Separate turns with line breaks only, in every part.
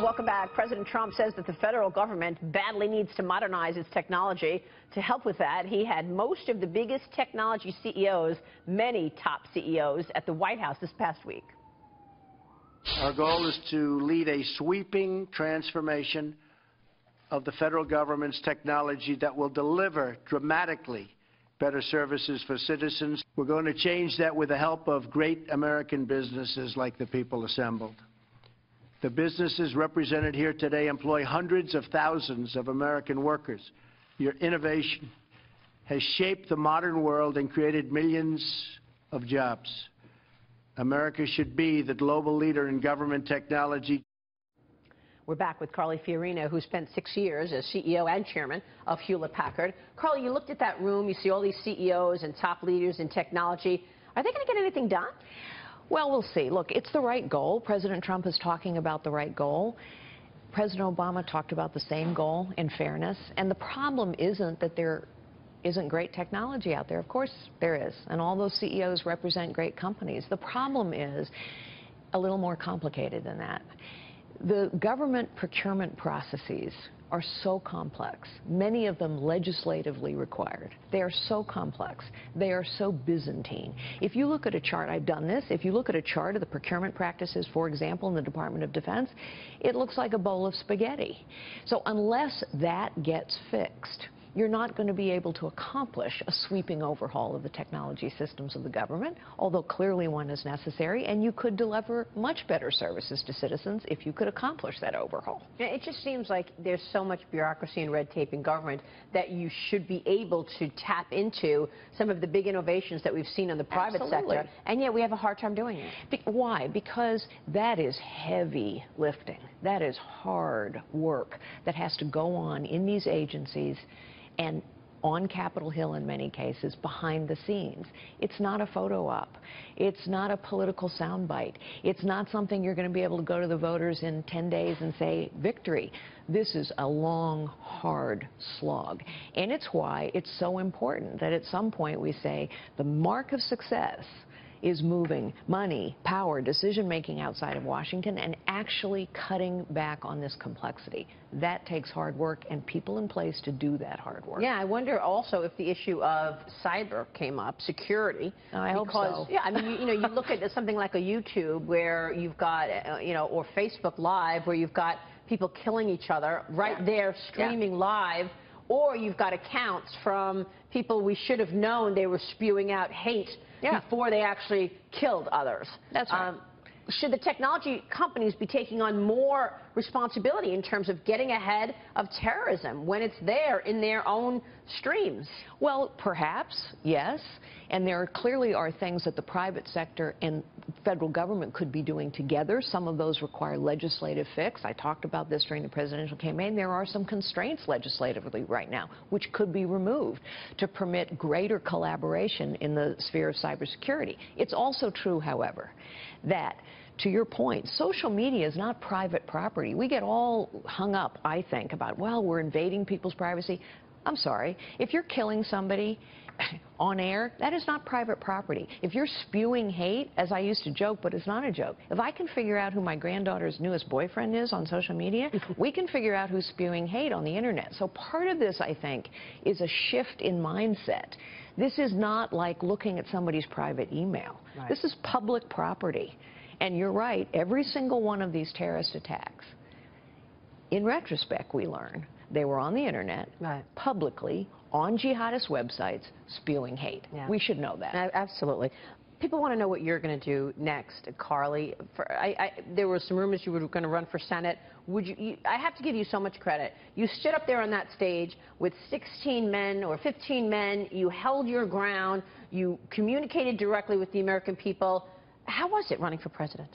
Welcome back. President Trump says that the federal government badly needs to modernize its technology. To help with that, he had most of the biggest technology CEOs, many top CEOs, at the White House this past week.
Our goal is to lead a sweeping transformation of the federal government's technology that will deliver dramatically better services for citizens. We're going to change that with the help of great American businesses like the people assembled. The businesses represented here today employ hundreds of thousands of American workers. Your innovation has shaped the modern world and created millions of jobs. America should be the global leader in government technology.
We're back with Carly Fiorina, who spent 6 years as CEO and chairman of Hewlett-Packard. Carly, you looked at that room, you see all these CEOs and top leaders in technology. Are they going to get anything done?
Well, we'll see. Look, it's the right goal. President Trump is talking about the right goal. President Obama talked about the same goal, in fairness. And the problem isn't that there isn't great technology out there. Of course there is. And all those CEOs represent great companies. The problem is a little more complicated than that. The government procurement processes are so complex, many of them legislatively required. They are so complex. They are so Byzantine. If you look at a chart, I've done this, if you look at a chart of the procurement practices, for example, in the Department of Defense, it looks like a bowl of spaghetti. So unless that gets fixed, you're not going to be able to accomplish a sweeping overhaul of the technology systems of the government, although clearly one is necessary, and you could deliver much better services to citizens if you could accomplish that overhaul.
It just seems like there's so much bureaucracy and red tape in government that you should be able to tap into some of the big innovations that we've seen in the private sector, and yet we have a hard time doing it.
Why? Because that is heavy lifting. That is hard work that has to go on in these agencies and on Capitol Hill in many cases, behind the scenes. It's not a photo op. It's not a political soundbite. It's not something you're going to be able to go to the voters in 10 days and say, victory. This is a long, hard slog. And it's why it's so important that at some point we say the mark of success is moving money, power, decision-making outside of Washington and actually cutting back on this complexity. That takes hard work and people in place to do that hard work.
Yeah, I wonder also if the issue of cyber came up, security.
I hope so.
Yeah, I mean, you look at something like a YouTube where you've got, or Facebook Live where you've got people killing each other right there streaming live, or you've got accounts from people we should have known they were spewing out hate before they actually killed others.
That's right.
Should the technology companies be taking on more responsibility in terms of getting ahead of terrorism when it's there in their own streams?
Well, perhaps, yes. And there clearly are things that the private sector and federal government could be doing together. Some of those require legislative fix. I talked about this during the presidential campaign. There are some constraints legislatively right now which could be removed to permit greater collaboration in the sphere of cybersecurity. It's also true, however, that to your point, social media is not private property. We get all hung up, I think, about, well, we're invading people's privacy. I'm sorry. If you're killing somebody on air, that is not private property. If you're spewing hate, as I used to joke, but it's not a joke, if I can figure out who my granddaughter's newest boyfriend is on social media, we can figure out who's spewing hate on the internet. So part of this, I think, is a shift in mindset. This is not like looking at somebody's private email. Right. This is public property. And you're right, every single one of these terrorist attacks, in retrospect, we learn, they were on the internet, publicly, on jihadist websites, spewing hate. Yeah. We should know that.
Absolutely. People want to know what you're going to do next, Carly. There were some rumors you were going to run for Senate. I have to give you so much credit. You stood up there on that stage with 16 men or 15 men. You held your ground. You communicated directly with the American people. How was it running for president?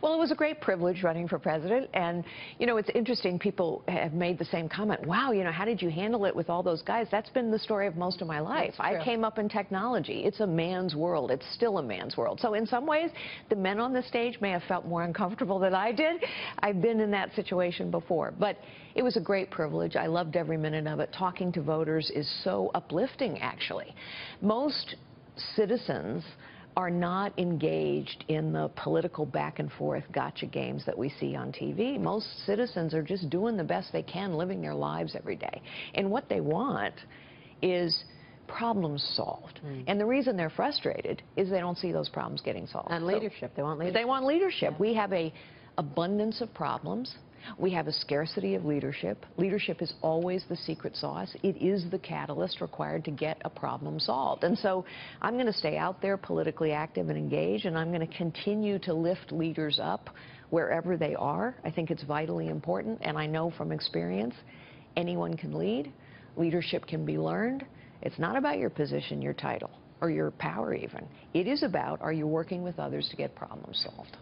Well, it was a great privilege running for president. And, it's interesting. People have made the same comment. Wow, how did you handle it with all those guys? That's been the story of most of my life. I came up in technology. It's a man's world. It's still a man's world. So in some ways, the men on the stage may have felt more uncomfortable than I did. I've been in that situation before. But it was a great privilege. I loved every minute of it. Talking to voters is so uplifting, actually. Most citizens are not engaged in the political back and forth gotcha games that we see on TV. Most citizens are just doing the best they can, living their lives every day. And what they want is problems solved. And the reason they're frustrated is they don't see those problems getting solved.
And leadership. They want leadership.
They want leadership.
Yeah.
We have an abundance of problems. We have a scarcity of leadership. Leadership is always the secret sauce. It is the catalyst required to get a problem solved. And so I'm going to stay out there politically active and engaged, and I'm going to continue to lift leaders up wherever they are. I think it's vitally important, and I know from experience anyone can lead. Leadership can be learned. It's not about your position, your title, or your power even. It is about, are you working with others to get problems solved?